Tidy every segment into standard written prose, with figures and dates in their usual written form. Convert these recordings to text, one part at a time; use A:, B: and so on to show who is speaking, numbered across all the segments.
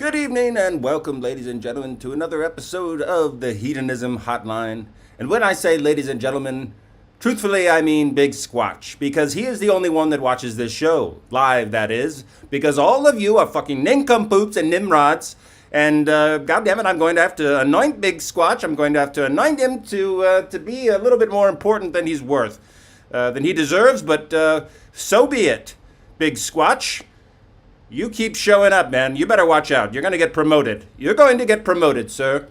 A: Good evening and welcome, ladies and gentlemen, to another episode of the Hedonism Hotline. And when I say ladies and gentlemen, truthfully I mean Big Squatch, because he is the only one that watches this show, live that is, because all of you are fucking nincompoops and nimrods, and goddammit, I'm going to have to anoint Big Squatch. I'm going to have to anoint him to be a little bit more important than he's worth, than he deserves, but so be it, Big Squatch. You keep showing up, man. You better watch out. You're going to get promoted. You're going to get promoted, sir.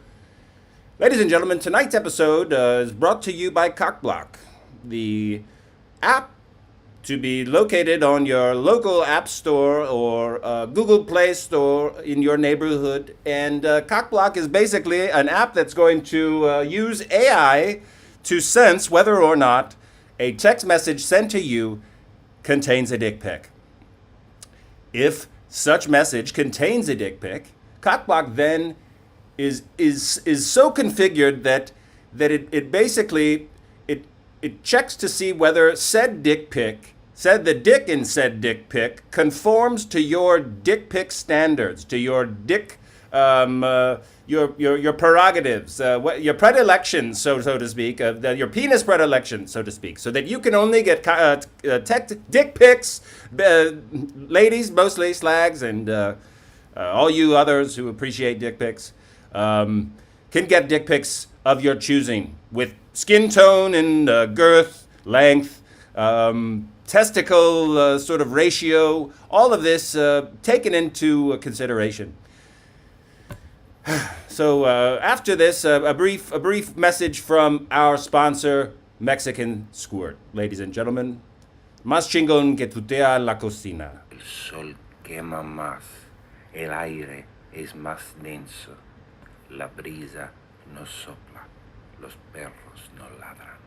A: Ladies and gentlemen, tonight's episode is brought to you by Cockblock, the app to be located on your local app store or Google Play Store in your neighborhood. And Cockblock is basically an app that's going to use AI to sense whether or not a text message sent to you contains a dick pic. If such message contains a dick pic, Cockblock then is so configured that it basically it checks to see whether said dick pic, the dick in said dick pic conforms to your dick pic standards, to your dick your prerogatives, your predilections, so to speak, your penis predilections, so to speak, so that you can only get dick pics, ladies, mostly slags, and all you others who appreciate dick pics, can get dick pics of your choosing with skin tone and girth, length, testicle sort of ratio, all of this taken into consideration. So after this, a brief message from our sponsor, Mexican Squirt. Ladies and gentlemen, más chingón que tutea la cocina.
B: El sol quema más, el aire es más denso, la brisa no sopla, los perros no ladran.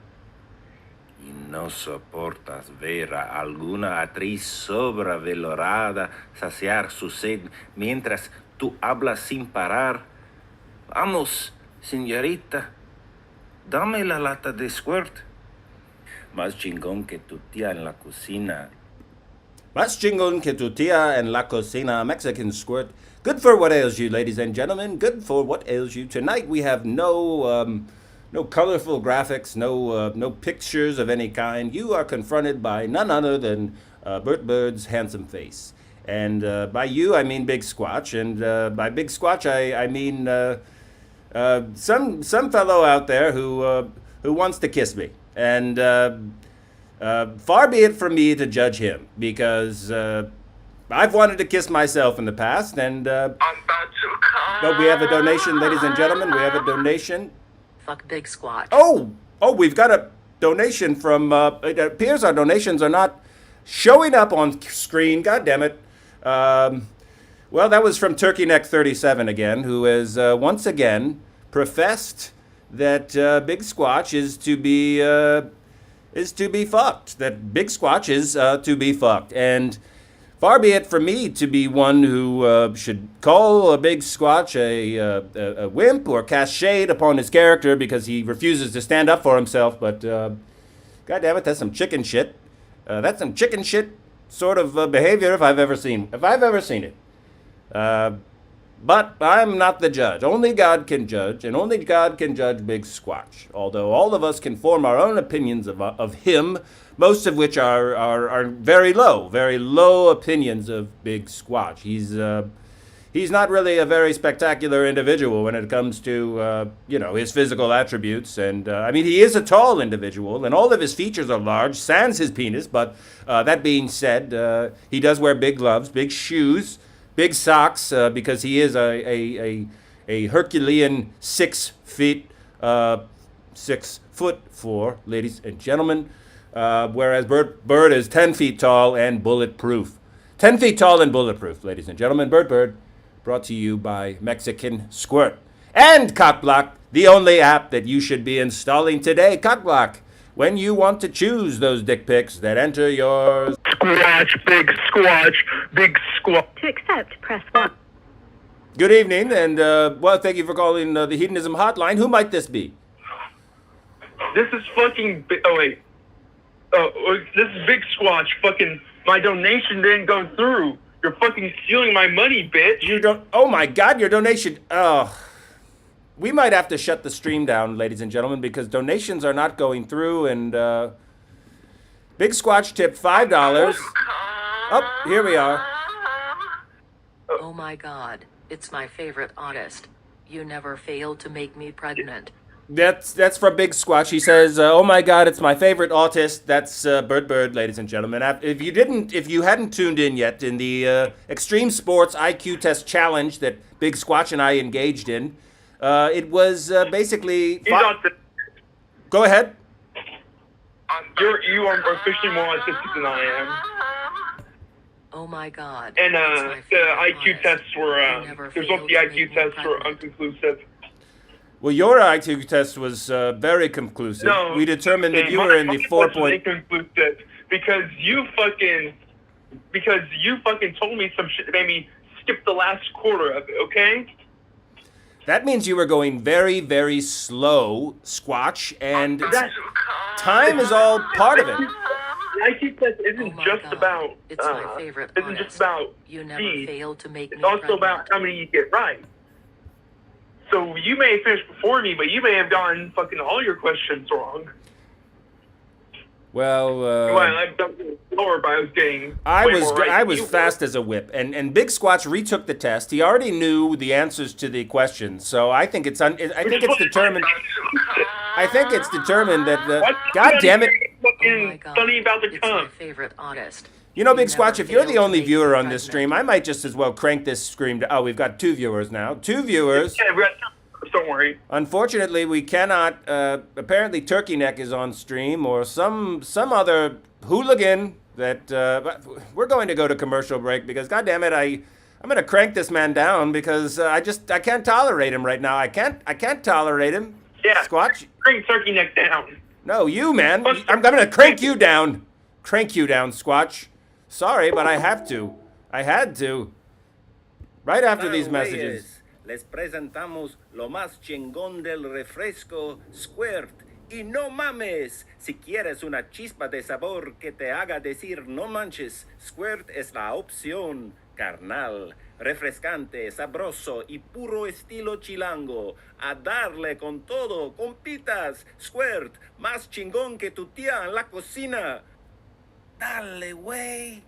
B: Y no soportas ver a alguna actriz sobrevalorada saciar su sed mientras tú hablas sin parar. Vamos, señorita, dame la lata de Squirt. Más chingón que tu tía en la cocina.
A: Más chingón que tu tía en la cocina, Mexican Squirt. Good for what ails you, ladies and gentlemen. Good for what ails you. Tonight we have no colorful graphics, no pictures of any kind. You are confronted by none other than Burt Byrd's handsome face. And by you, I mean Big Squatch. And by Big Squatch, I mean some fellow out there who wants to kiss me. And far be it from me to judge him, because I've wanted to kiss myself in the past. And
C: I'm about to come.
A: but we have a donation, ladies and gentlemen. We have a donation.
D: Fuck Big Squatch.
A: Oh, we've got a donation from. It appears our donations are not showing up on screen. God damn it. Well, that was from Turkey Neck 37 again, who has once again professed that Big Squatch is to be fucked. That Big Squatch is to be fucked, and far be it from me to be one who should call a Big Squatch a wimp or cast shade upon his character because he refuses to stand up for himself. But God damn it, that's some chicken shit. That's some chicken shit sort of behavior if I've ever seen it. But I'm not the judge. Only God can judge, and only God can judge Big Squatch. Although all of us can form our own opinions of him, most of which are very low opinions of Big Squatch. He's not really a very spectacular individual when it comes to his physical attributes. And I mean, he is a tall individual, and all of his features are large, sans his penis. But that being said, he does wear big gloves, big shoes, big socks, because he is a Herculean 6 foot 4, ladies and gentlemen. Whereas Burt is 10 feet tall and bulletproof. 10 feet tall and bulletproof, ladies and gentlemen. Burt Byrd, brought to you by Mexican Squirt. And Cockblock, the only app that you should be installing today. Cockblock, when you want to choose those dick pics that enter your...
C: Squatch, Big Squatch, Big Squatch.
E: To accept, press 1.
A: Good evening, and thank you for calling the Hedonism Hotline. Who might this be?
C: This is fucking... this is Big Squatch. Fucking... My donation didn't go through. You're fucking stealing my money, bitch.
A: You don't. Oh my God, your donation. Oh. We might have to shut the stream down, ladies and gentlemen, because donations are not going through. And Big Squatch tipped $5. Oh, here we are.
D: Oh my God, it's my favorite artist. You never fail to make me pregnant.
A: That's from Big Squatch. He says, "Oh my God, it's my favorite autist." That's Burt Byrd, ladies and gentlemen. If you hadn't tuned in yet in the Extreme Sports IQ Test Challenge that Big Squatch and I engaged in, it was basically.
C: He's autistic.
A: Go ahead.
C: You are officially more autistic than I am.
D: Oh my God.
C: And
D: it's my
C: the
D: favorite
C: IQ
D: artist.
C: tests were,
D: You never
C: there's
D: fail
C: both the
D: to
C: IQ
D: make me
C: tests were
D: pregnant.
C: unconclusive.
A: Well, your IQ test was very conclusive.
C: No,
A: We determined that
C: okay,
A: you were in the
C: my
A: 4
C: test was
A: point.
C: inconclusive because you fucking told me some shit that made me skip the last quarter of it, okay?
A: That means you were going very, very slow, Squatch, and time is all part of it.
C: The IQ test isn't
D: Oh my
C: just
D: God,
C: about
D: it's my favorite
C: isn't
D: artist.
C: just about
D: You never
C: speed.
D: fail to make
C: It's
D: me
C: also
D: pregnant.
C: about how many you get right. So you may have finished before me, but you may have gotten fucking all your questions wrong.
A: Well,
C: Well, I've done it slower, but I was getting.
A: I
C: way
A: was
C: more right
A: I
C: than
A: was
C: you
A: fast as a whip, and Big Squatch retook the test. He already knew the answers to the questions, so I think it's determined. I think it's determined that
C: were. What's
A: God damn it.
D: Oh my
C: fucking
D: God,
C: funny about the
D: it's my
C: cum?
D: favorite artist.
A: You know, Big
D: never
A: Squatch, if you're
D: fail
A: the
D: to
A: only
D: make
A: viewer
D: me
A: on this
D: pregnant.
A: stream, I might just as well crank this stream to. Oh, we've got 2 viewers now. 2 viewers.
C: Yeah, we got time. Don't worry.
A: Unfortunately, we cannot. Apparently, Turkey Neck is on stream, or some other hooligan that. But we're going to go to commercial break because, God damn it, I'm going to crank this man down because I can't tolerate him right now. I can't tolerate him.
C: Yeah.
A: Squatch.
C: Bring Turkey Neck down.
A: No, you man. I'm going to crank you down. Crank you down, Squatch. Sorry, but I have to. I had to. Right after these messages.
B: Les presentamos lo más chingón del refresco Squirt. Y no mames, si quieres una chispa de sabor que te haga decir no manches, Squirt es la opción, carnal. Refrescante, sabroso y puro estilo chilango. A darle con todo, compitas. Squirt, más chingón que tu tía en la cocina. Dale, güey.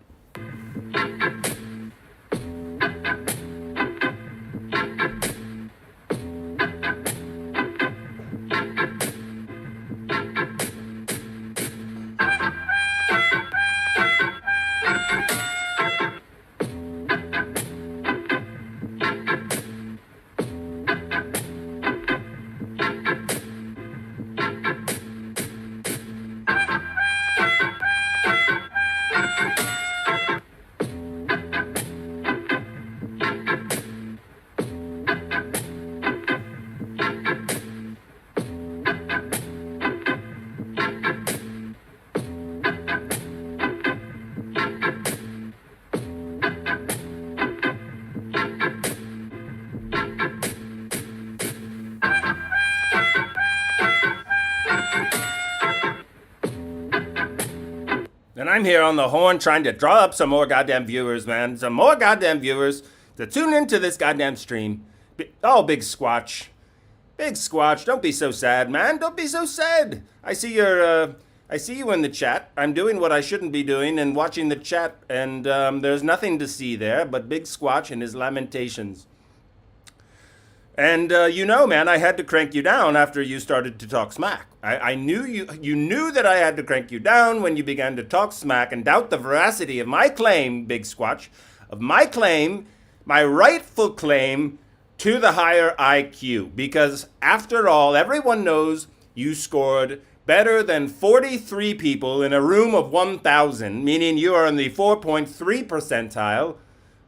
A: And I'm here on the horn trying to draw up some more goddamn viewers, man. Some more goddamn viewers to tune into this goddamn stream. Oh, Big Squatch. Big Squatch, don't be so sad, man. Don't be so sad. I see you in the chat. I'm doing what I shouldn't be doing and watching the chat, and there's nothing to see there but Big Squatch and his lamentations. And you know, man, I had to crank you down after you started to talk smack. I knew you knew that I had to crank you down when you began to talk smack and doubt the veracity of my claim, Big Squatch, of my claim, my rightful claim to the higher IQ. Because after all, everyone knows you scored better than 43 people in a room of 1,000, meaning you are in the 4.3 percentile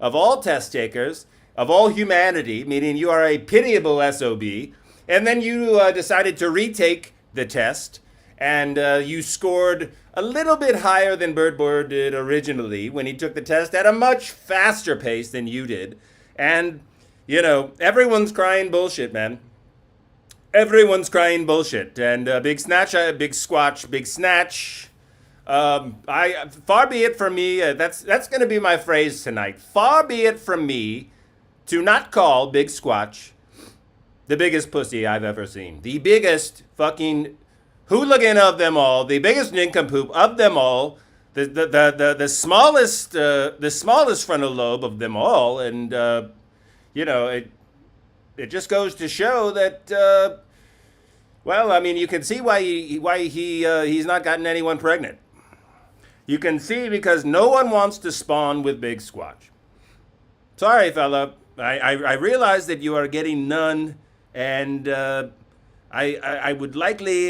A: of all test takers, of all humanity, meaning you are a pitiable SOB, and then you decided to retake the test, and you scored a little bit higher than Burt Byrd did originally when he took the test at a much faster pace than you did. And, you know, everyone's crying bullshit, man. Everyone's crying bullshit. And Big Squatch, Big Snatch, Far be it from me. That's going to be my phrase tonight. Far be it from me to not call Big Squatch the biggest pussy I've ever seen. The biggest fucking hooligan of them all. The biggest nincompoop of them all. The smallest frontal lobe of them all. And it just goes to show that. Well, I mean, you can see why he's not gotten anyone pregnant. You can see because no one wants to spawn with Big Squatch. Sorry, fella. I realize that you are getting none, and I would likely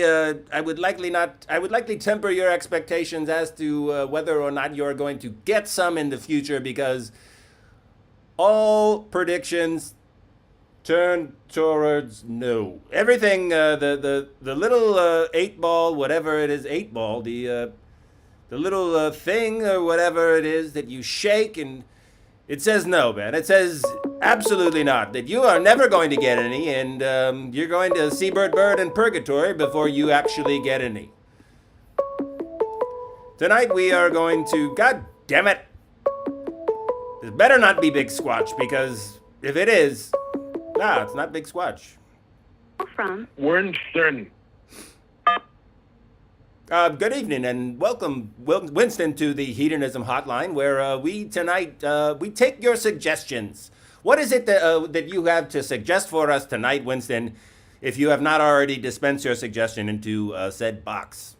A: temper your expectations as to whether or not you are going to get some in the future, because all predictions turn towards no. Everything, the little 8-ball, whatever it is, 8-ball, the little thing or whatever it is that you shake, and it says no, man. It says absolutely not, that you are never going to get any, and you're going to see Burt Byrd in purgatory before you actually get any. Tonight we are going to, god damn it, this better not be Big Squatch, because if it is, it's not Big Squatch.
E: From
C: Winston.
A: Good evening and welcome, Winston, to the Hedonism Hotline, where we take your suggestions. What is it that you have to suggest for us tonight, Winston, if you have not already dispensed your suggestion into said box?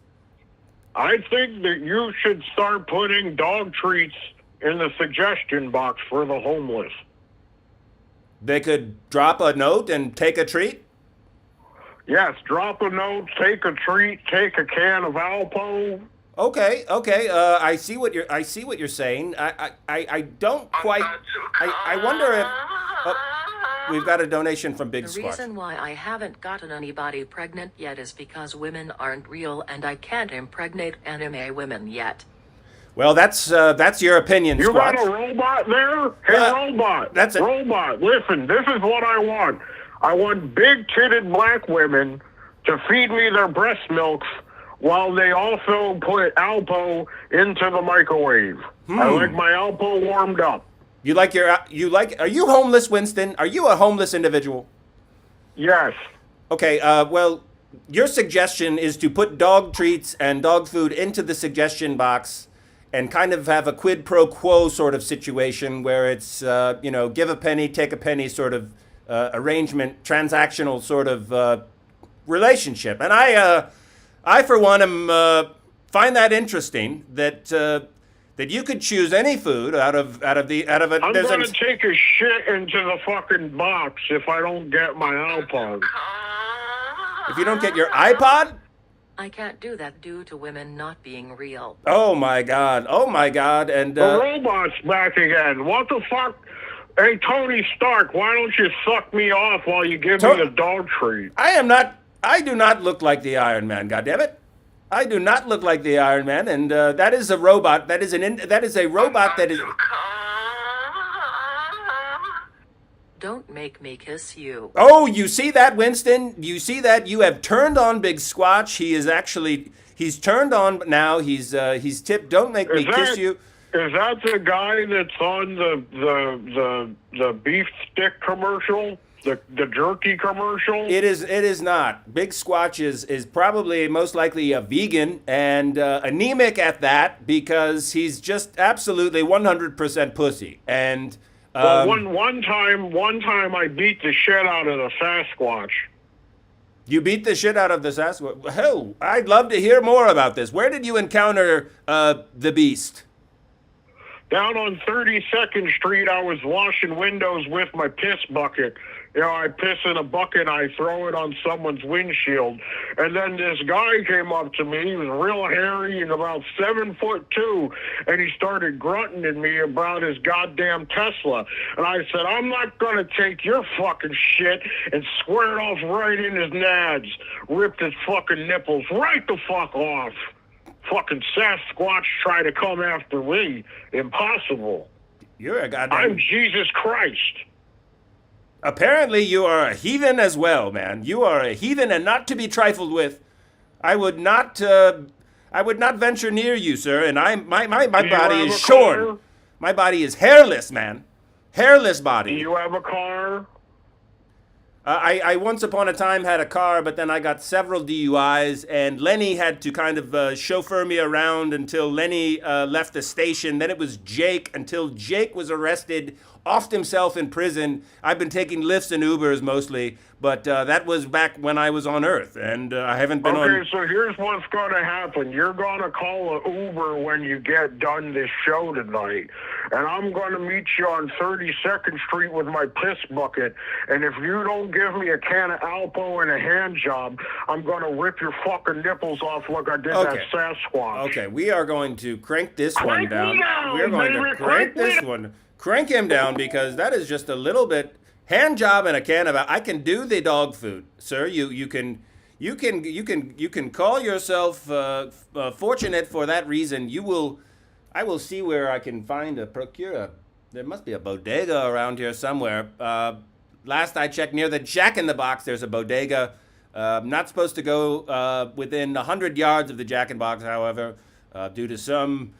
F: I think that you should start putting dog treats in the suggestion box for the homeless.
A: They could drop a note and take a treat?
F: Yes, drop a note, take a treat, take a can of Alpo.
A: Okay. I see what you're saying. I don't quite. I wonder if. Oh, we've got a donation from Big Squatch.
D: The reason why I haven't gotten anybody pregnant yet is because women aren't real, and I can't impregnate anime women yet.
A: Well, that's your opinion,
F: You
A: Squatch.
F: got a robot there? Hey, robot.
A: That's it.
F: Robot, listen, this is what I want. I want big-titted black women to feed me their breast milks while they also put Alpo into the microwave. I like my Alpo warmed up.
A: Are you homeless, Winston? Are you a homeless individual?
F: Yes.
A: Okay, well, your suggestion is to put dog treats and dog food into the suggestion box and kind of have a quid pro quo sort of situation where it's, give a penny, take a penny sort of arrangement, transactional sort of relationship. And I for one, find that interesting that you could choose any food out of a.
F: I'm going to take a shit into the fucking box if I don't get my Alpo.
A: If you don't get your iPod?
D: I can't do that due to women not being real.
A: Oh my god, and
F: The robot's back again. What the fuck? Hey, Tony Stark, why don't you suck me off while you give me the dog treat?
A: I do not look like the Iron Man, goddammit. I do not look like the Iron Man, and that is a robot. That is a robot that is.
D: Don't make me kiss you.
A: Oh, you see that, Winston? You see that? You have turned on Big Squatch. He's turned on now. He's tipped. Don't make me kiss you.
F: Is that the guy that's on the beef stick commercial? The jerky commercial?
A: It is not. Big Squatch is probably most likely a vegan and anemic at that, because he's just absolutely 100% pussy. And
F: well, one time I beat the shit out of the Sasquatch.
A: You beat the shit out of the Sasquatch? Hell, I'd love to hear more about this. Where did you encounter the beast?
F: Down on 32nd Street, I was washing windows with my piss bucket. You know, I piss in a bucket, I throw it on someone's windshield. And then this guy came up to me, he was real hairy and about 7'2", and he started grunting at me about his goddamn Tesla. And I said, I'm not gonna take your fucking shit, and square it off right in his nads. Ripped his fucking nipples right the fuck off. Fucking Sasquatch tried to come after me. Impossible.
A: You're a goddamn...
F: I'm Jesus Christ.
A: Apparently you are a heathen as well, man. You are a heathen and not to be trifled with. I would not I would not venture near you, sir. And my
F: Do you
A: body
F: have
A: is
F: a
A: shorn.
F: car?
A: My body is hairless, man. Hairless body.
F: Do you have a car?
A: I once upon a time had a car, but then I got several DUIs, and Lenny had to kind of chauffeur me around until Lenny left the station. Then it was Jake until Jake was arrested, offed himself in prison. I've been taking Lyfts and Ubers mostly, but that was back when I was on Earth, and I haven't been on...
F: Okay, so here's what's going to happen. You're going to call an Uber when you get done this show tonight, and I'm going to meet you on 32nd Street with my piss bucket, and if you don't give me a can of Alpo and a hand job, I'm going to rip your fucking nipples off like I did that Sasquatch.
A: Okay, we are going to crank this one
F: Crank
A: down.
F: me down,
A: We're going
F: baby,
A: to crank this one. Crank him down because that is just a little bit... Hand job and a can of... I can do the dog food, sir. You can call yourself fortunate for that reason. I will see where I can find there must be a bodega around here somewhere. Last I checked, near the Jack in the Box, there's a bodega. Not supposed to go within 100 yards of the Jack in the Box, however, due to some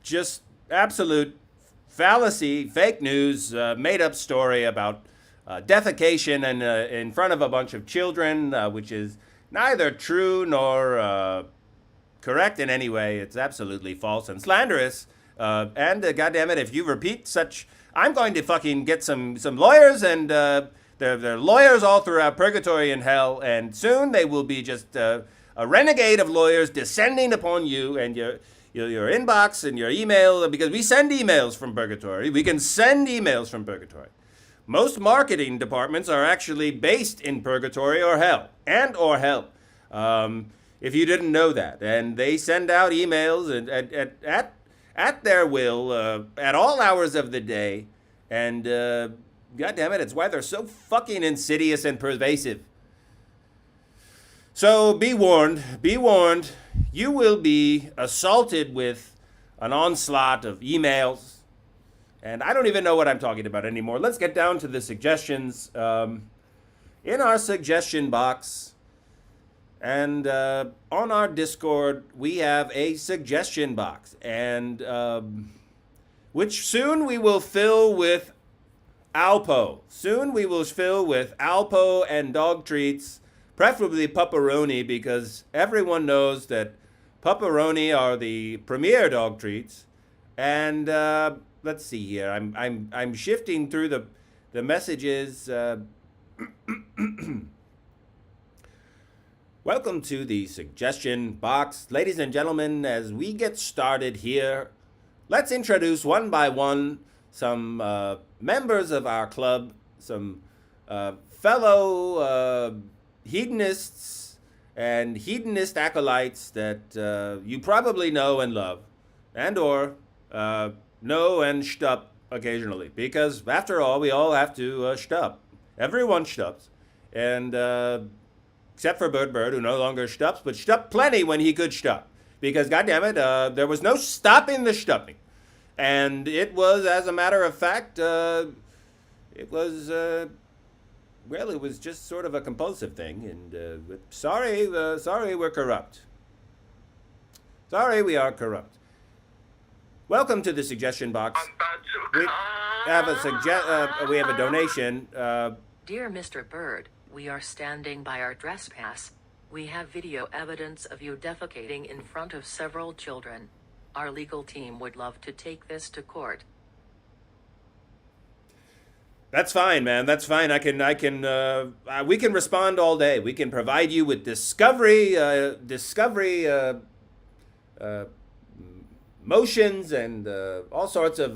A: just absolute fallacy, fake news, made-up story about defecation and in front of a bunch of children, which is neither true nor correct in any way. It's absolutely false and slanderous. And goddammit, if you repeat such, I'm going to fucking get some lawyers, and there are lawyers all throughout purgatory and hell, and soon they will be just a renegade of lawyers descending upon you and your inbox and your email, because we send emails from purgatory. We can send emails from purgatory. Most marketing departments are actually based in purgatory or hell, if you didn't know that. And they send out emails at their will, at all hours of the day. And God damn it, it's why they're so fucking insidious and pervasive. So be warned, you will be assaulted with an onslaught of emails. And I don't even know what I'm talking about anymore. Let's get down to the suggestions. In our suggestion box and on our Discord, we have a suggestion box. And which soon we will fill with Alpo. Soon we will fill with Alpo and dog treats. Preferably pepperoni, because everyone knows that pepperoni are the premier dog treats. And let's see here. I'm shifting through the messages. Welcome to the suggestion box, ladies and gentlemen. As we get started here, let's introduce one by one some members of our club, some fellow hedonists and hedonist acolytes that you probably know and love, and or know and shtup occasionally, because after all, we all have to shtup. Everyone shtups, and except for Burt Byrd, who no longer shtups, but shtup plenty when he could shtup, because goddammit, there was no stopping the shtupping, and it was, as a matter of fact, it was just sort of a compulsive thing, and sorry, we're corrupt. Sorry, we are corrupt. Welcome to the suggestion box. We have a donation.
D: Dear Mr. Byrd, we are standing by our trespass. We have video evidence of you defecating in front of several children. Our legal team would love to take this to court.
A: That's fine, man. That's fine. We can respond all day. We can provide you with discovery motions and all sorts of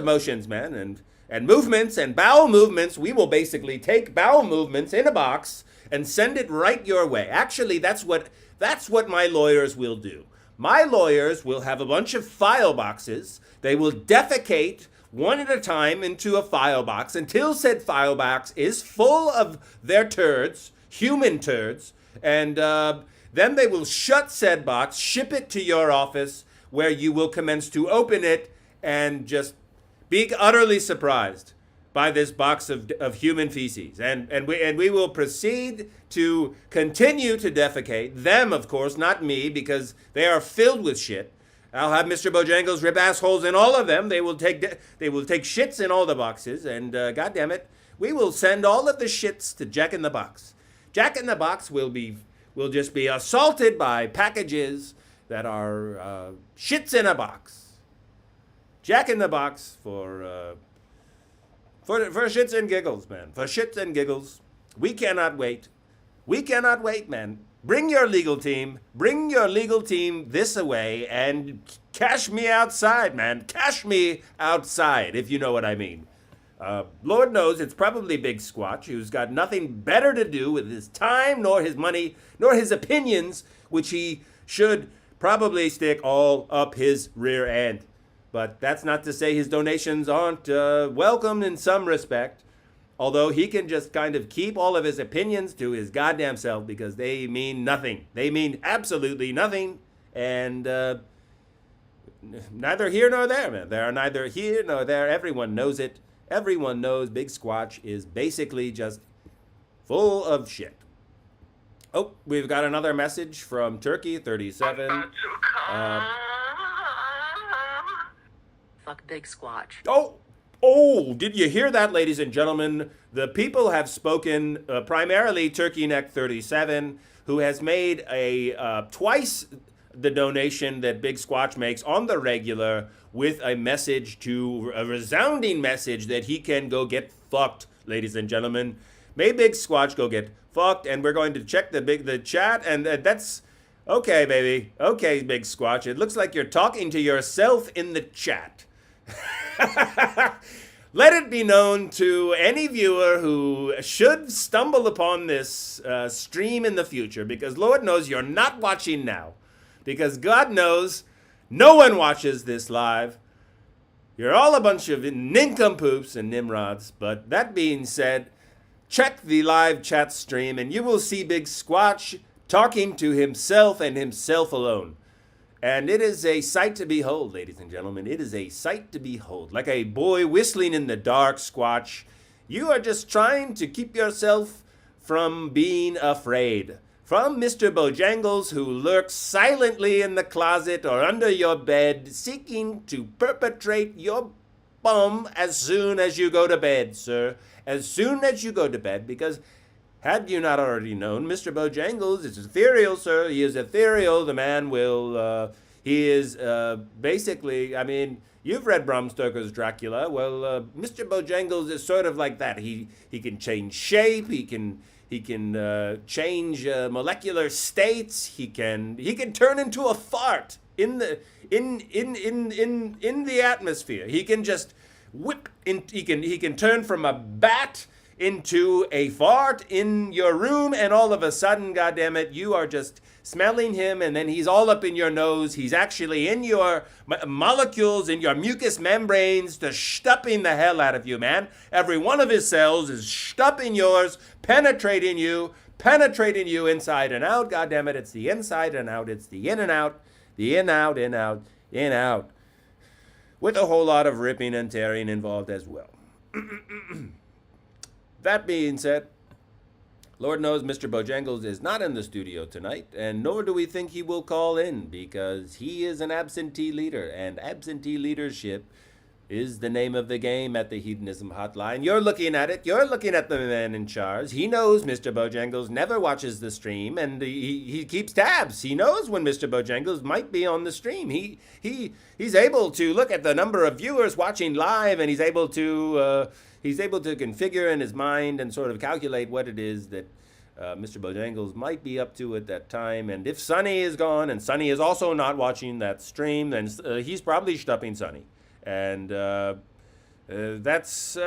A: motions, man, and movements and bowel movements. We will basically take bowel movements in a box and send it right your way. Actually, that's what my lawyers will do. My lawyers will have a bunch of file boxes. They will defecate one at a time into a file box until said file box is full of their turds, human turds, and then they will shut said box, ship it to your office, where you will commence to open it and just be utterly surprised by this box of human feces. And we will proceed to continue to defecate. Them, of course, not me, because they are filled with shit. I'll have Mr. Bojangles rip assholes in all of them. They will take shits in all the boxes. And God damn it, we will send all of the shits to Jack in the Box. Jack in the Box will just be assaulted by packages that are shits in a box. Jack in the Box for shits and giggles, man. For shits and giggles. We cannot wait. We cannot wait, man. Bring your legal team. Bring your legal team this away and cash me outside, man. Cash me outside, if you know what I mean. Lord knows it's probably Big Squatch, who's got nothing better to do with his time, nor his money, nor his opinions, which he should probably stick all up his rear end. But that's not to say his donations aren't welcome in some respect. Although he can just kind of keep all of his opinions to his goddamn self because they mean nothing. They mean absolutely nothing. And neither here nor there, man. They are neither here nor there. Everyone knows it. Everyone knows Big Squatch is basically just full of shit. Oh, we've got another message from Turkey 37.
D: Fuck Big Squatch.
A: Oh, did you hear that, ladies and gentlemen? The people have spoken, primarily Turkey Neck 37, who has made a twice the donation that Big Squatch makes on the regular with a resounding message that he can go get fucked, ladies and gentlemen. May Big Squatch go get fucked, and we're going to check the chat, and that's... Okay, baby. Okay, Big Squatch. It looks like you're talking to yourself in the chat. Let it be known to any viewer who should stumble upon this stream in the future, because Lord knows you're not watching now, because God knows no one watches this live. You're all a bunch of nincompoops and nimrods. But that being said, check the live chat stream and you will see Big Squatch talking to himself and himself alone. And it is a sight to behold, ladies and gentlemen. It is a sight to behold. Like a boy whistling in the dark, Squatch. You are just trying to keep yourself from being afraid. From Mr. Bojangles, who lurks silently in the closet or under your bed, seeking to perpetrate your bum as soon as you go to bed, sir. As soon as you go to bed, because... had you not already known, Mr. Bojangles is ethereal, sir. He is ethereal. The man will, he is basically, I mean, you've read Bram Stoker's Dracula. Well, Mr. Bojangles is sort of like that. He can change shape. He can change molecular states. He can turn into a fart in the atmosphere. He can just whip in. He can turn from a bat into a fart in your room, and all of a sudden, goddammit, you are just smelling him, and then he's all up in your nose. He's actually in your molecules, in your mucous membranes, to stupping the hell out of you, man. Every one of his cells is stupping yours, penetrating you inside and out. Goddammit, it's the inside and out. It's the in and out, the in, out, in, out, in, out. With a whole lot of ripping and tearing involved as well. That being said, Lord knows Mr. Bojangles is not in the studio tonight, and nor do we think he will call in, because he is an absentee leader, and absentee leadership is the name of the game at the Hedonism Hotline. You're looking at it. You're looking at the man in charge. He knows Mr. Bojangles never watches the stream, and he keeps tabs. He knows when Mr. Bojangles might be on the stream. He's able to look at the number of viewers watching live, and he's able to configure in his mind and sort of calculate what it is that Mr. Bojangles might be up to at that time. And if Sonny is gone, and Sonny is also not watching that stream, then he's probably stupping Sonny. And that's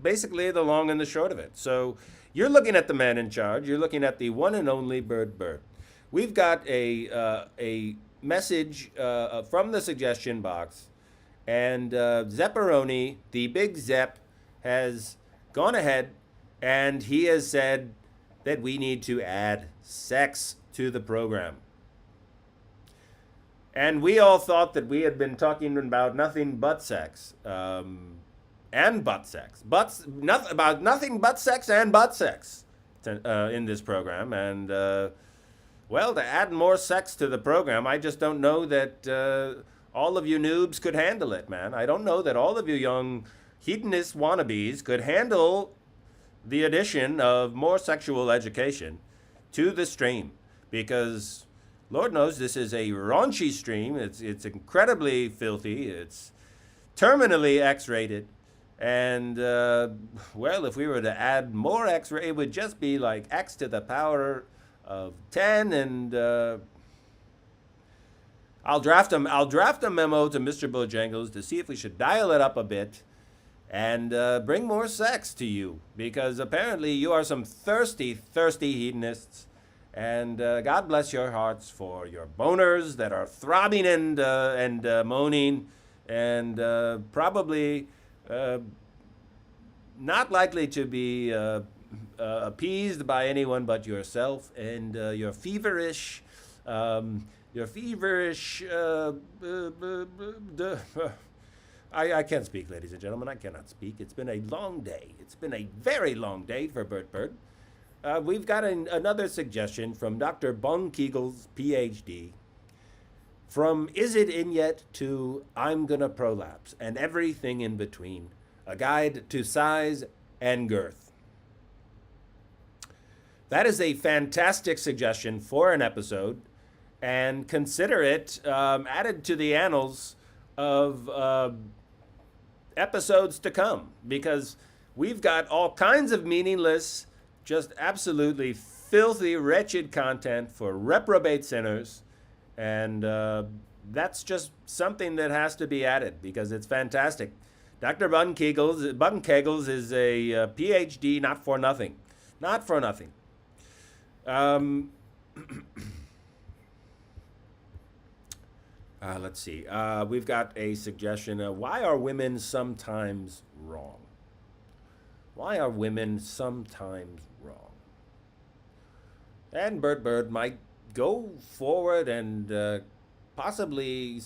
A: basically the long and the short of it. So you're looking at the man in charge. You're looking at the one and only Burt Byrd. We've got a message from the suggestion box. And Zepperoni, the big Zep, has gone ahead and he has said that we need to add sex to the program. And we all thought that we had been talking about nothing but sex. And and butt sex. About nothing but sex and butt sex in this program. And, well, to add more sex to the program, I just don't know that all of you noobs could handle it, man. I don't know that all of you young hedonist wannabes could handle the addition of more sexual education to the stream, because Lord knows this is a raunchy stream. It's incredibly filthy. It's terminally X-rated. And, well, if we were to add more X-ray, it would just be like X to the power of 10. And I'll draft a memo to Mr. Bojangles to see if we should dial it up a bit and bring more sex to you, because apparently you are some thirsty, thirsty hedonists. And God bless your hearts for your boners that are throbbing and moaning, and probably not likely to be appeased by anyone but yourself and your feverish. I can't speak, ladies and gentlemen. I cannot speak. It's been a long day. It's been a very long day for Burt Byrd. We've got another suggestion from Dr. Bojangles, PhD. From Is It In Yet to I'm Gonna Prolapse and everything in between. A guide to size and girth. That is a fantastic suggestion for an episode, and consider it added to the annals of episodes to come, because we've got all kinds of meaningless, just absolutely filthy, wretched content for reprobate sinners, and that's just something that has to be added because it's fantastic. Dr. Bojangles is a PhD, not for nothing. Not for nothing. Let's see. We've got a suggestion. Why are women sometimes wrong? Why are women sometimes wrong? And Burt Byrd might go forward and possibly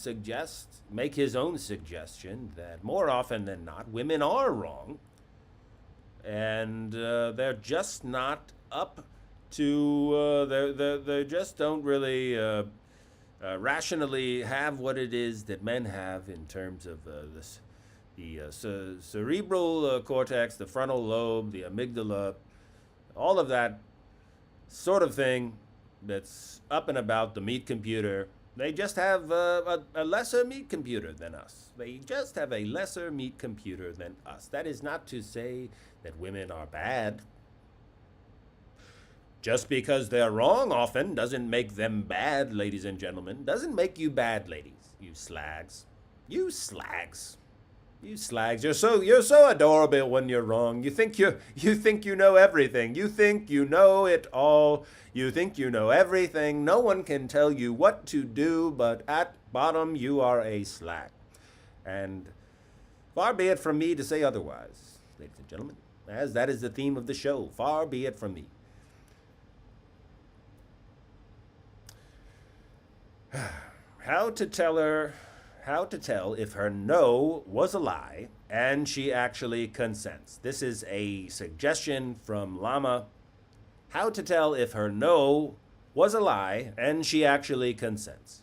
A: make his own suggestion that more often than not, women are wrong. And they're just not up to, they just don't really rationally have what it is that men have in terms of the cerebral cortex, the frontal lobe, the amygdala, all of that sort of thing that's up and about the meat computer. They just have a lesser meat computer than us. They just have a lesser meat computer than us. That is not to say that women are bad. Just because they're wrong often doesn't make them bad, ladies and gentlemen. Doesn't make you bad, ladies. You slags. You slags. You slags. You're so adorable when you're wrong. You think you know everything. You think you know it all. You think you know everything. No one can tell you what to do, but at bottom you are a slag. And far be it from me to say otherwise, ladies and gentlemen, as that is the theme of the show. Far be it from me. How to tell if her no was a lie and she actually consents. This is a suggestion from Llama. How to tell if her no was a lie and she actually consents.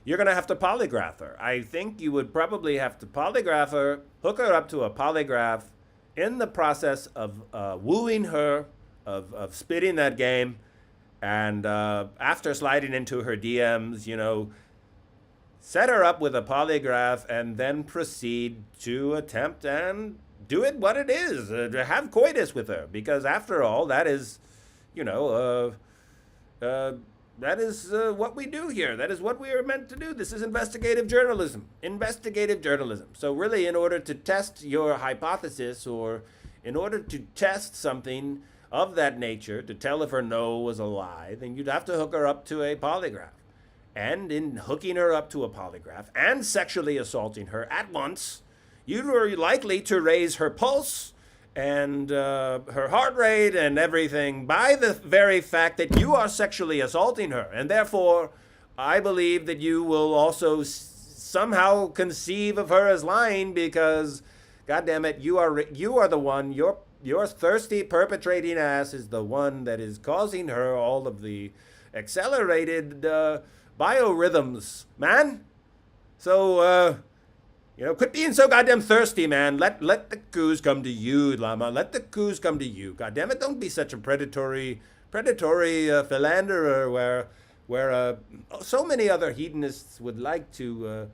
A: You're going to have to polygraph her. I think you would probably have to polygraph her, hook her up to a polygraph in the process of wooing her, of spitting that game, and after sliding into her DMs, set her up with a polygraph and then proceed to attempt and do it what it is, to have coitus with her, because after all, that is, that is what we do here. That is what we are meant to do. This is investigative journalism. Investigative journalism. So really, in order to test your hypothesis, or in order to test something of that nature, to tell if her no was a lie, then you'd have to hook her up to a polygraph. And in hooking her up to a polygraph and sexually assaulting her at once, you are likely to raise her pulse and her heart rate and everything by the very fact that you are sexually assaulting her. And therefore, I believe that you will also somehow conceive of her as lying because, God damn it, you are the one. Your thirsty perpetrating ass is the one that is causing her all of the accelerated biorhythms, man. So quit being so goddamn thirsty, man. Let the coos come to you, llama. Let the coos come to you. God damn it, don't be such a predatory philanderer where so many other hedonists would like to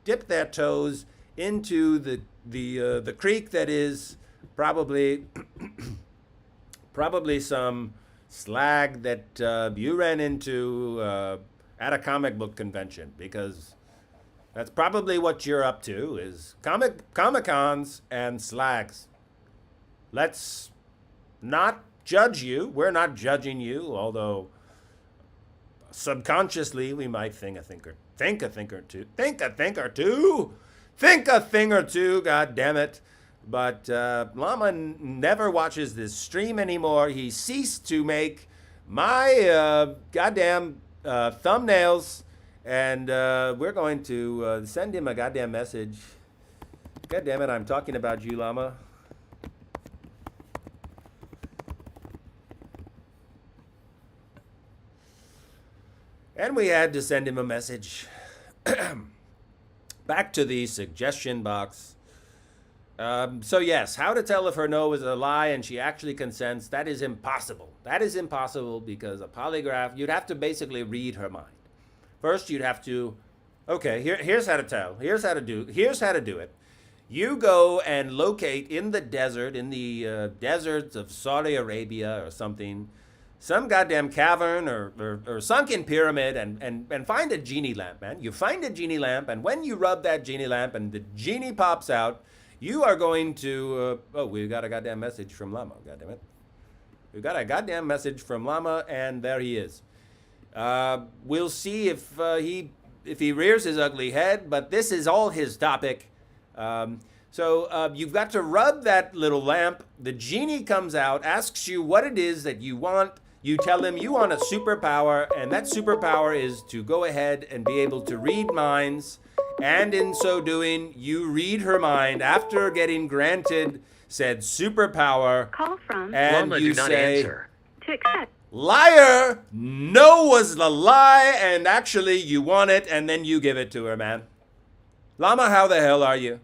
A: dip their toes into the creek that is probably some slag that you ran into at a comic book convention, because that's probably what you're up to, is Comic-Cons and slags. Let's not judge you. We're not judging you, although subconsciously we might think a thing or two, god damn it. But Llama never watches this stream anymore. He ceased to make my goddamn thumbnails, and we're going to send him a goddamn message. God damn it, I'm talking about you, Llama. And we had to send him a message. Back to the suggestion box. So yes, how to tell if her no is a lie and she actually consents, that is impossible. That is impossible because a polygraph, you'd have to basically read her mind. First, you'd have to, okay, here's how to tell. Here's how to do it. You go and locate in the desert, in the deserts of Saudi Arabia or something, some goddamn cavern or sunken pyramid, and find a genie lamp, man. You find a genie lamp, and when you rub that genie lamp and the genie pops out, you are going to, we got a goddamn message from Llama, goddamn it. We got a goddamn message from Llama, and there he is. We'll see if he rears his ugly head, but this is all his topic. So you've got to rub that little lamp. The genie comes out, asks you what it is that you want. You tell him you want a superpower, and that superpower is to go ahead and be able to read minds. And in so doing, you read her mind after getting granted said superpower.
E: Call from
A: and
G: Llama,
A: you
G: do not
A: say,
G: answer.
E: to accept.
A: liar, no was the lie, and actually you want it, and then you give it to her, man. Llama, how the hell are you?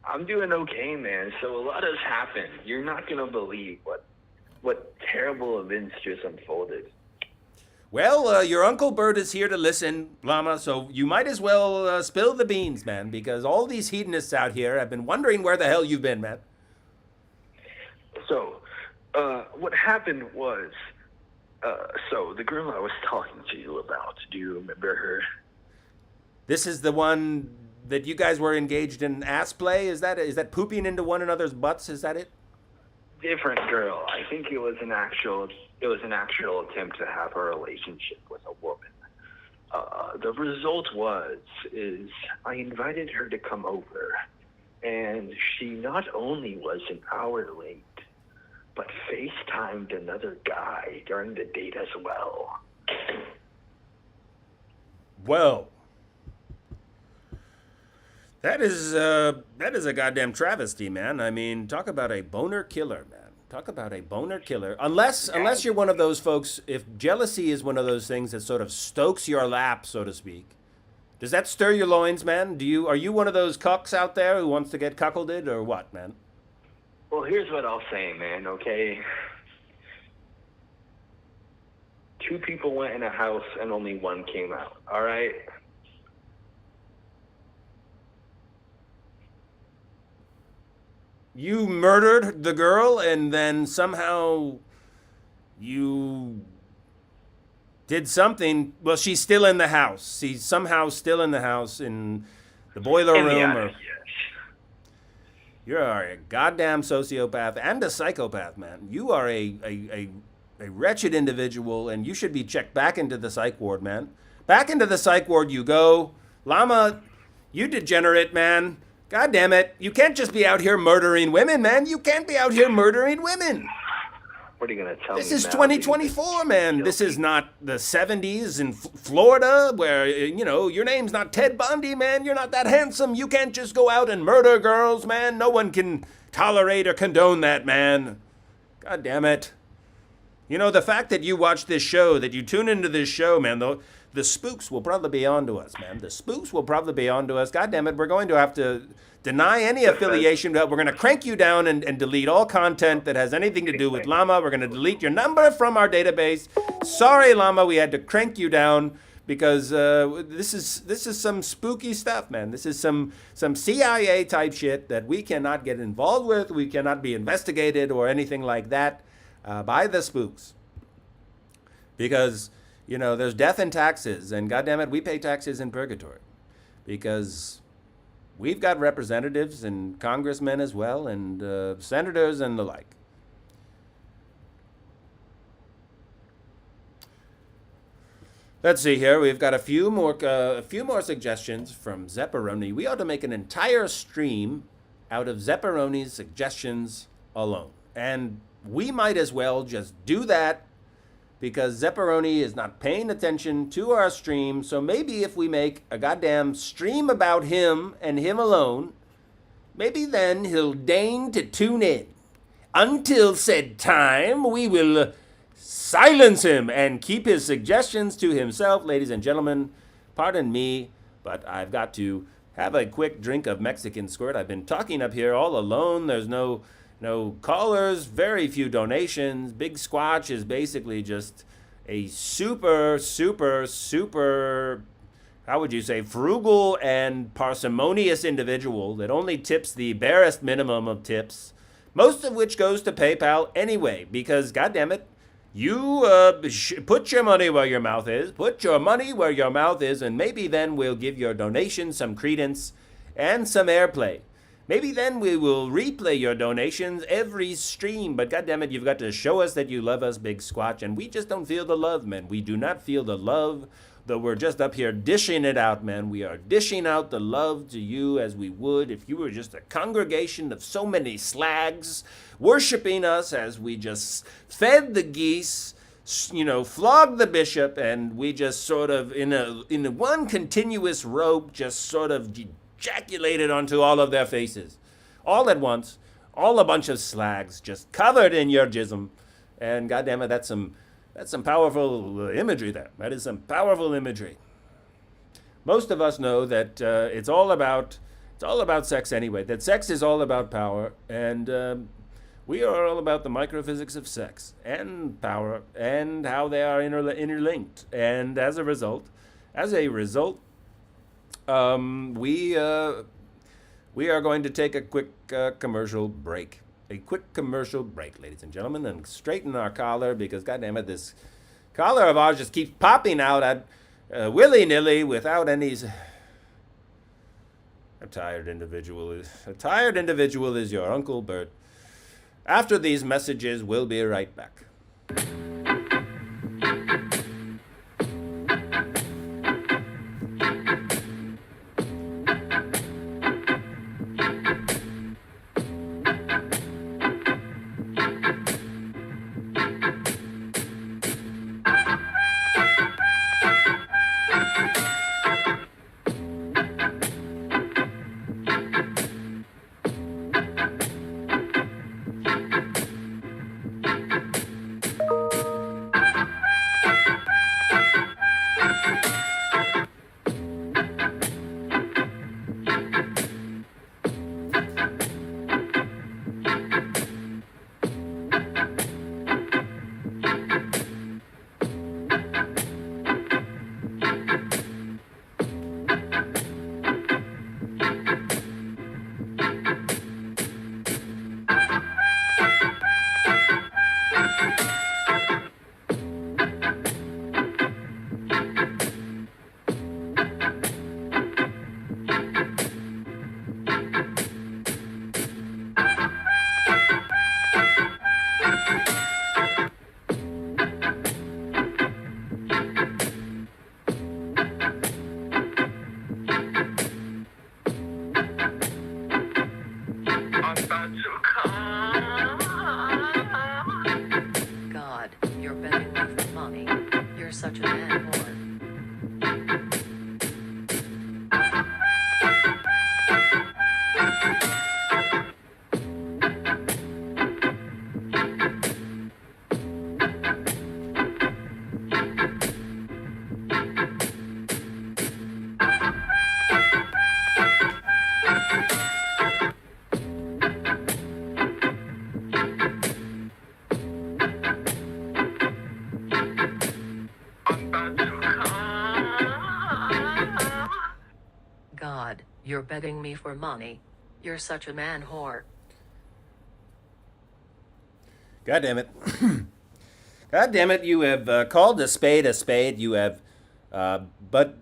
H: I'm doing okay, man. So a lot has happened. You're not gonna believe what terrible events just unfolded.
A: Well, your Uncle Bert is here to listen, Llama, so you might as well spill the beans, man, because all these hedonists out here have been wondering where the hell you've been, man.
H: So, what happened was, so the girl I was talking to you about, do you remember her?
A: This is the one that you guys were engaged in ass play? Is that pooping into one another's butts? Is that it?
H: Different girl. I think it was an actual attempt to have a relationship with a woman. The result is I invited her to come over, and she not only was an hour late, but FaceTimed another guy during the date as well.
A: Well, that is a goddamn travesty, man. I mean, talk about a boner killer, man. Talk about a boner killer. Unless you're one of those folks, if jealousy is one of those things that sort of stokes your lap, so to speak. Does that stir your loins, man? Are you one of those cucks out there who wants to get cuckolded, or what, man?
H: Well, here's what I'll say, man, okay? 2 people went in a house and only 1 came out, all right?
A: You murdered the girl, and then somehow you did something. Well, she's still in the house. She's somehow still in the house in the boiler room.
H: Yes.
A: You're a goddamn sociopath and a psychopath, man. You are a wretched individual, and you should be checked back into the psych ward, man. Back into the psych ward you go. Llama, you degenerate, man. God damn it. You can't just be out here murdering women, man. You can't be out here murdering women.
H: What are you going to tell me?
A: This is
H: now?
A: 2024, man. This is not the 70s in Florida where, you know, your name's not Ted Bundy, man. You're not that handsome. You can't just go out and murder girls, man. No one can tolerate or condone that, man. God damn it. You know, the fact that you watch this show, that you tune into this show, man, the spooks will probably be on to us, man. The spooks will probably be on to us. God damn it, we're going to have to deny any affiliation. We're going to crank you down and delete all content that has anything to do with Llama. We're going to delete your number from our database. Sorry, Llama, we had to crank you down because this is some spooky stuff, man. This is some CIA type shit that we cannot get involved with. We cannot be investigated or anything like that by the spooks. Because, you know, there's death and taxes, and goddammit, we pay taxes in purgatory. Because we've got representatives and congressmen as well, and senators and the like. Let's see here. We've got a few more suggestions from Zepperoni. We ought to make an entire stream out of Zepperoni's suggestions alone. And we might as well just do that because Zepperoni is not paying attention to our stream. So maybe if we make a goddamn stream about him and him alone, maybe then he'll deign to tune in. Until said time, we will silence him and keep his suggestions to himself. Ladies and gentlemen, pardon me, but I've got to have a quick drink of Mexican squirt. I've been talking up here all alone. There's no callers, very few donations. Big Squatch is basically just a super, how would you say, frugal and parsimonious individual that only tips the barest minimum of tips, most of which goes to PayPal anyway, because, goddammit, you put your money where your mouth is. Put your money where your mouth is, and maybe then we'll give your donation some credence and some airplay. Maybe then we will replay your donations every stream. But goddammit, you've got to show us that you love us, Big Squatch. And we just don't feel the love, man. We do not feel the love, though we're just up here dishing it out, man. We are dishing out the love to you as we would if you were just a congregation of so many slags worshiping us as we just fed the geese, you know, flogged the bishop, and we just sort of, in one continuous rope, just sort of ejaculated onto all of their faces. All at once. All a bunch of slags just covered in your jism. And goddammit, that's some powerful imagery there. That is some powerful imagery. Most of us know that it's all about sex anyway. That sex is all about power, and we are all about the microphysics of sex and power and how they are interlinked. And as a result, we are going to take a quick commercial break. A quick commercial break, ladies and gentlemen, and straighten our collar because, goddammit, this collar of ours just keeps popping out at willy-nilly without any. A tired individual is your Uncle Bert. After these messages, we'll be right back.
D: god, you're begging me for money. You're such a man whore.
A: God damn it. God damn it, you have called a spade a spade. You have, but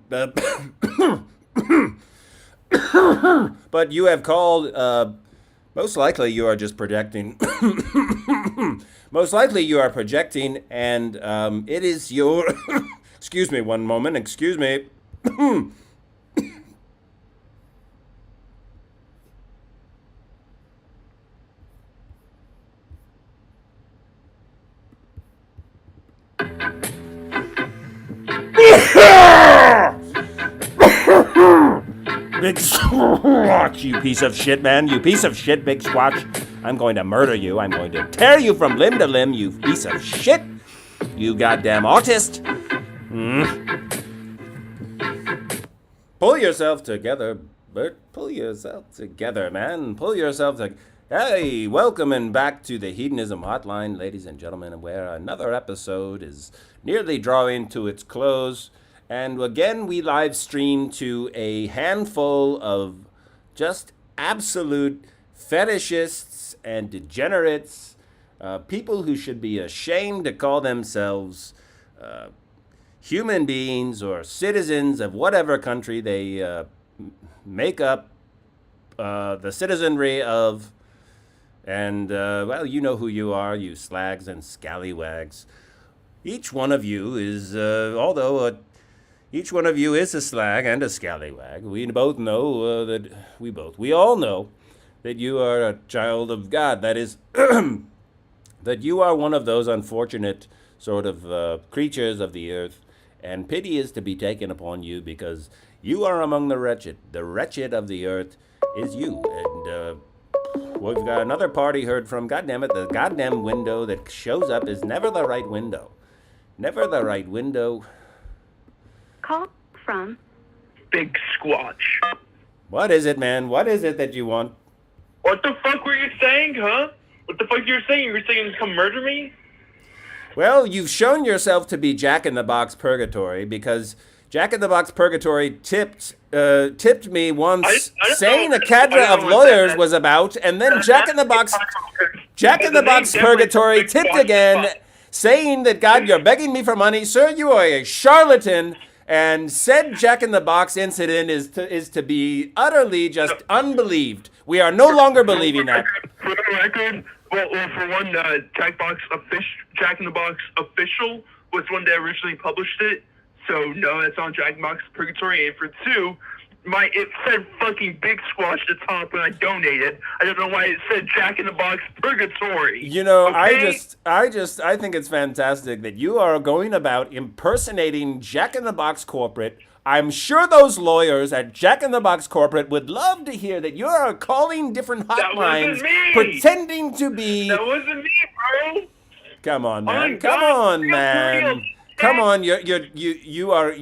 A: you have called, most likely you are just projecting. Most likely you are projecting, and it is your, excuse me one moment, excuse me. Big Squatch, you piece of shit, man. You piece of shit, Big Squatch. I'm going to murder you. I'm going to tear you from limb to limb, you piece of shit. You goddamn autist. Pull yourself together, Bert. Pull yourself together, man. Pull yourself together. Hey, welcome and back to the Hedonism Hotline, ladies and gentlemen, where another episode is nearly drawing to its close. And again, we live stream to a handful of just absolute fetishists and degenerates, people who should be ashamed to call themselves human beings or citizens of whatever country they make up the citizenry of. And, well, you know who you are, you slags and scallywags. Each one of you is, each one of you is a slag and a scallywag. We both know we all know that you are a child of God. That is, that you are one of those unfortunate sort of creatures of the earth, and pity is to be taken upon you because you are among the wretched. The wretched of the earth is you. And we've got another party heard from. Goddammit, the goddamn window that shows up is never the right window. Never the right window.
E: Call from
C: Big Squatch.
A: What is it, man? What is it that you want?
C: What the fuck were you saying, huh? What the fuck you were saying? You were saying come murder me?
A: Well, you've shown yourself to be Jack in the Box Purgatory because Jack in the Box Purgatory tipped me once saying a cadre of lawyers was about, and then Jack in the Box Purgatory tipped again, saying that, God, you're begging me for money. Sir, you are a charlatan. And said Jack in the Box incident is to be utterly just unbelieved. We are no longer believing that.
C: For the record, well, for one, Jack in the Box official was one that originally published it. So no, that's on Jack in the Box Purgatory. And for two, it said fucking Big Squash at the top when I donated. I don't know why it said Jack in the Box Purgatory.
A: You know,
C: okay?
A: I think it's fantastic that you are going about impersonating Jack in the Box corporate. I'm sure those lawyers at Jack in the Box corporate would love to hear that you are calling different hotlines, pretending to be.
C: That wasn't me, bro.
A: Come on, man.
C: Oh,
A: Come
C: God,
A: on, man.
C: real.
A: Come on. You are.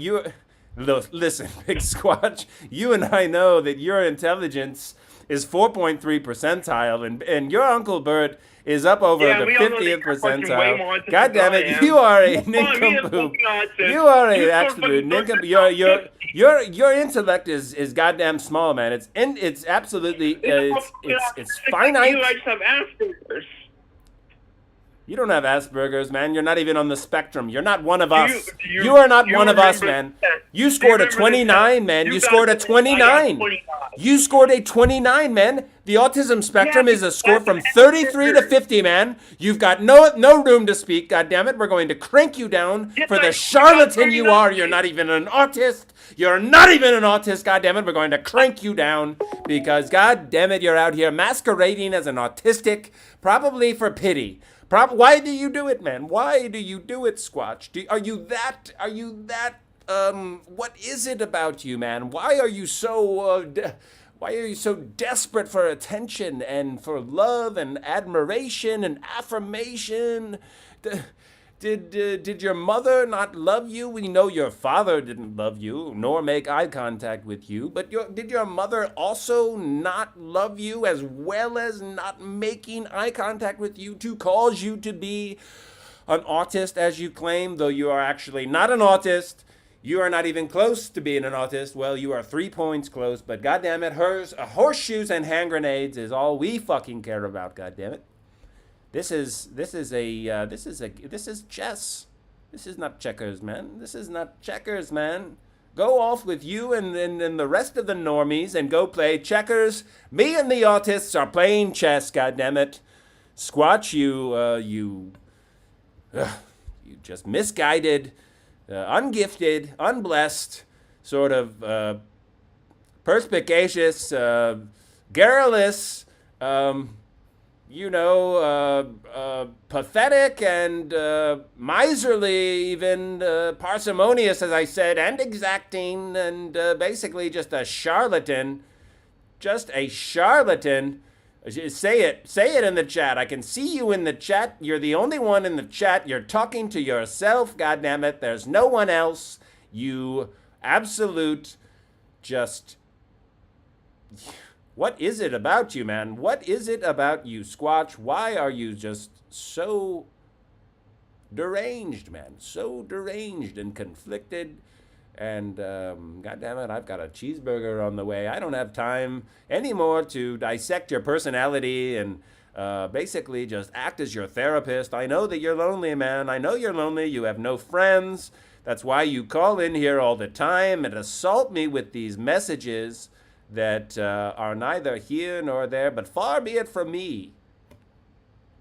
A: Listen, Big Squatch, you and I know that your intelligence is 4.3 percentile, and your Uncle Bert is up over the 50th percentile. God damn it, you are a nincompoop. You are a absolute nincompoop. Your intellect is goddamn small, man. It's absolutely it's finite.
C: You like some Asperger's.
A: You don't have Asperger's, man. You're not even on the spectrum. You're not one of us. You are not one of us, man. You scored a 29, man. You scored a 29. You scored a 29, man. The autism spectrum is a score from 33 to 50, man. You've got no room to speak. God damn it. We're going to crank you down for the charlatan you are. You're not even an autist. You're not even an autist. God damn it. We're going to crank you down because, God damn it, you're out here masquerading as an autistic, probably for pity. Why do you do it, man? Why do you do it, Squatch? Are you that, what is it about you, man? Why are you so desperate for attention and for love and admiration and affirmation? Did your mother not love you? We know your father didn't love you, nor make eye contact with you. But did your mother also not love you as well as not making eye contact with you to cause you to be an autist, as you claim, though you are actually not an autist? You are not even close to being an autist. Well, you are 3 points close, but goddamn it, horseshoes and hand grenades is all we fucking care about. Goddamn it, this is chess. This is not checkers, man. This is not checkers, man. Go off with you and the rest of the normies and go play checkers. Me and the autists are playing chess. Goddamn it, Squatch, you just misguided. Ungifted, unblessed, sort of perspicacious, garrulous, pathetic and miserly, even parsimonious, as I said, and exacting, and basically just a charlatan. Just a charlatan. Say it in the chat. I can see you in the chat. You're the only one in the chat. You're talking to yourself, goddammit. There's no one else. You absolute just... What is it about you, man? What is it about you, Squatch? Why are you just so deranged, man? So deranged and conflicted. And goddammit, I've got a cheeseburger on the way. I don't have time anymore to dissect your personality and basically just act as your therapist. I know that you're lonely, man. I know you're lonely. You have no friends. That's why you call in here all the time and assault me with these messages that are neither here nor there. But far be it from me,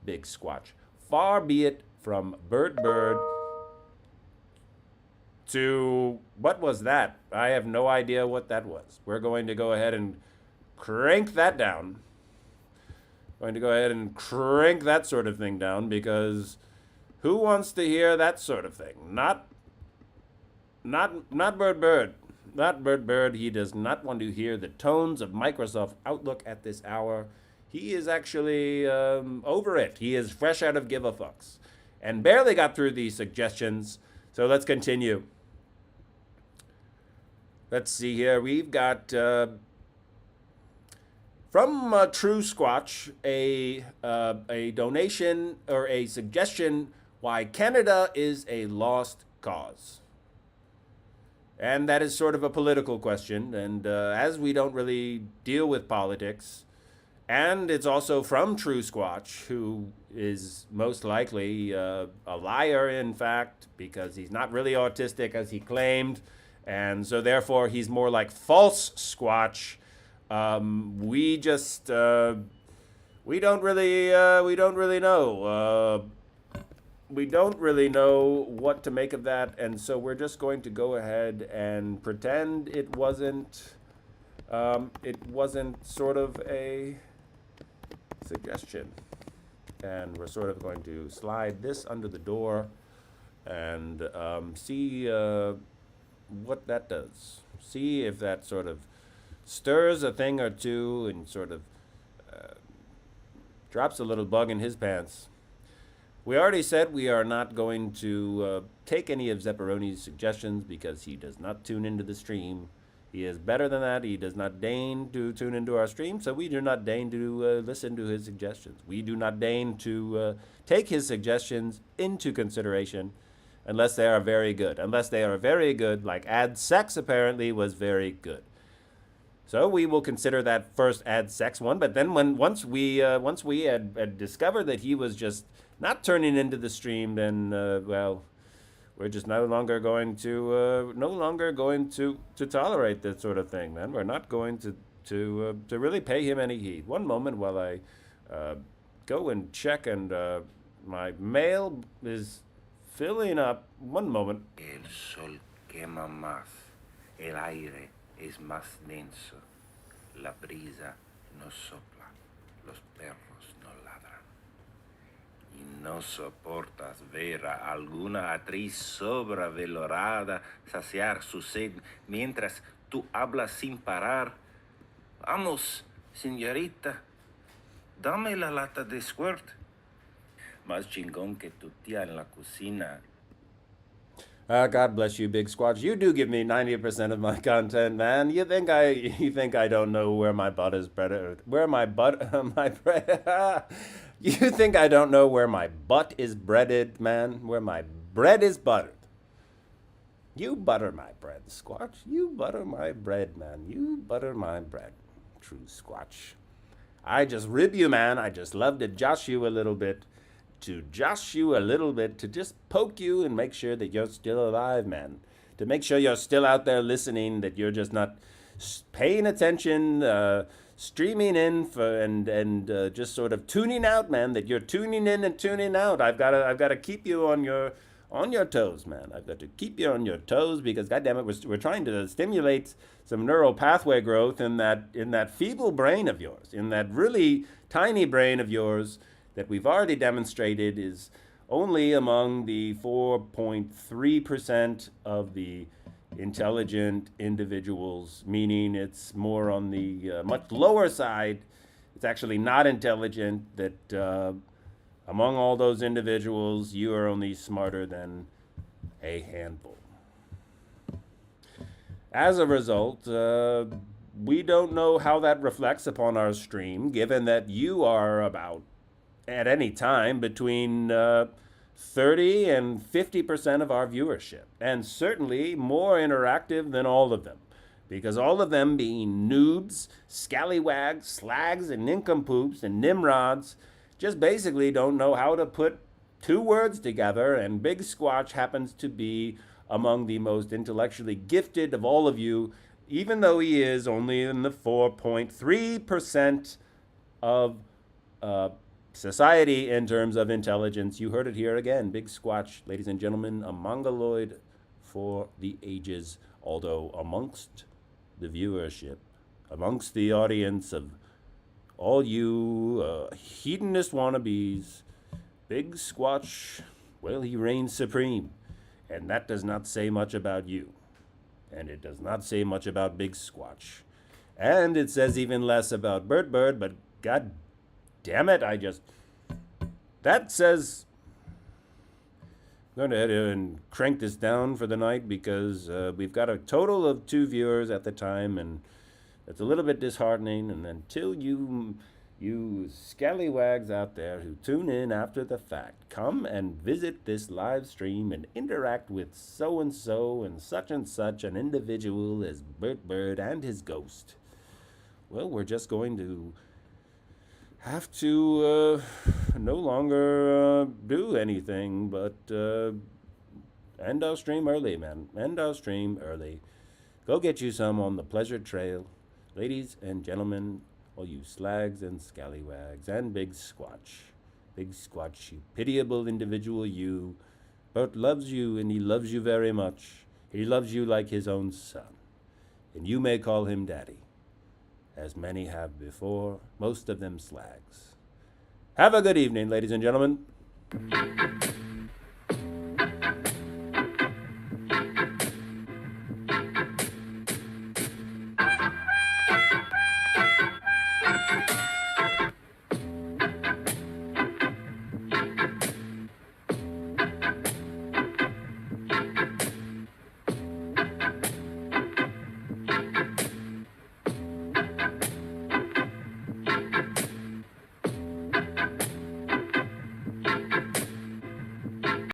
A: Big Squatch. Far be it from Burt Byrd to, what was that? I have no idea what that was. We're going to go ahead and crank that down. Going to go ahead and crank that sort of thing down, because who wants to hear that sort of thing? Not Burt Byrd. Not Burt Byrd. He does not want to hear the tones of Microsoft Outlook at this hour. He is actually over it. He is fresh out of give-a-fucks and barely got through these suggestions. So let's continue. Let's see here. We've got, from True Squatch, a donation or a suggestion why Canada is a lost cause. And that is sort of a political question. And as we don't really deal with politics, and it's also from True Squatch, who is most likely a liar, in fact, because he's not really autistic as he claimed. And so therefore he's more like false Squatch. We just we don't really know. We don't really know what to make of that, and so we're just going to go ahead and pretend it wasn't sort of a suggestion. And we're sort of going to slide this under the door and see what that does. See if that sort of stirs a thing or two and sort of drops a little bug in his pants. We already said we are not going to take any of Zepperoni's suggestions because he does not tune into the stream. He is better than that. He does not deign to tune into our stream, so we do not deign to listen to his suggestions. We do not deign to take his suggestions into consideration unless they are very good. Unless they are very good, like Ad Sex apparently was very good. So we will consider that first Ad Sex one, but then once we had discovered that he was just not turning into the stream, then well, we're just no longer going to tolerate that sort of thing, man. We're not going to really pay him any heed. One moment while I go and check, and my mail is filling up. One moment.
B: El sol quema más, el aire es más denso, la brisa no sopla, los perros no ladran. Y no soportas ver a alguna actriz sobrevalorada saciar su sed mientras tú hablas sin parar. Vamos, señorita, dame la lata de squirt. Más chingón que tu tía en la cocina.
A: God bless you, Big Squatch. You do give me 90% of my content, man. You think I don't know where my butt is breaded? Where my butt, my bread? You think I don't know where my butt is breaded, man? Where my bread is buttered? You butter my bread, Squatch. You butter my bread, man. You butter my bread. True Squatch. I just rib you, man. I just love to josh you a little bit. To josh you a little bit. To just poke you and make sure that you're still alive, man. To make sure you're still out there listening, that you're just not paying attention, streaming in for and just sort of tuning out, man. That you're tuning in and tuning out. I've gotta keep you on your toes, man. I've got to keep you on your toes because, goddammit, we're trying to stimulate some neural pathway growth in that feeble brain of yours, in that really tiny brain of yours that we've already demonstrated is only among the 4.3% of the intelligent individuals, meaning it's more on the much lower side. It's actually not intelligent. That among all those individuals, you are only smarter than a handful. As a result, we don't know how that reflects upon our stream, given that you are about, at any time, between 30 and 50% of our viewership, and certainly more interactive than all of them, because all of them being noobs, scallywags, slags, and nincompoops, and nimrods, just basically don't know how to put two words together, and Big Squatch happens to be among the most intellectually gifted of all of you, even though he is only in the 4.3% of society in terms of intelligence. You heard it here again. Big Squatch, ladies and gentlemen, a mongoloid for the ages, although amongst the viewership, amongst the audience of all you hedonist wannabes, Big Squatch, well, he reigns supreme. And that does not say much about you. And it does not say much about Big Squatch. And it says even less about Burt Byrd, but god damn it, that says, I'm going to head and crank this down for the night because we've got a total of 2 viewers at the time, and it's a little bit disheartening. And until you scallywags out there who tune in after the fact come and visit this live stream and interact with so-and-so and such an individual as Burt Byrd and his ghost, well, we're just going to have to no longer do anything but end our stream early, man. End our stream early. Go get you some on the pleasure trail. Ladies and gentlemen, all you slags and scallywags and Big Squatch. Big Squatch, you pitiable individual, you. Burt loves you, and he loves you very much. He loves you like his own son. And you may call him daddy, as many have before, most of them slags. Have a good evening, ladies and gentlemen.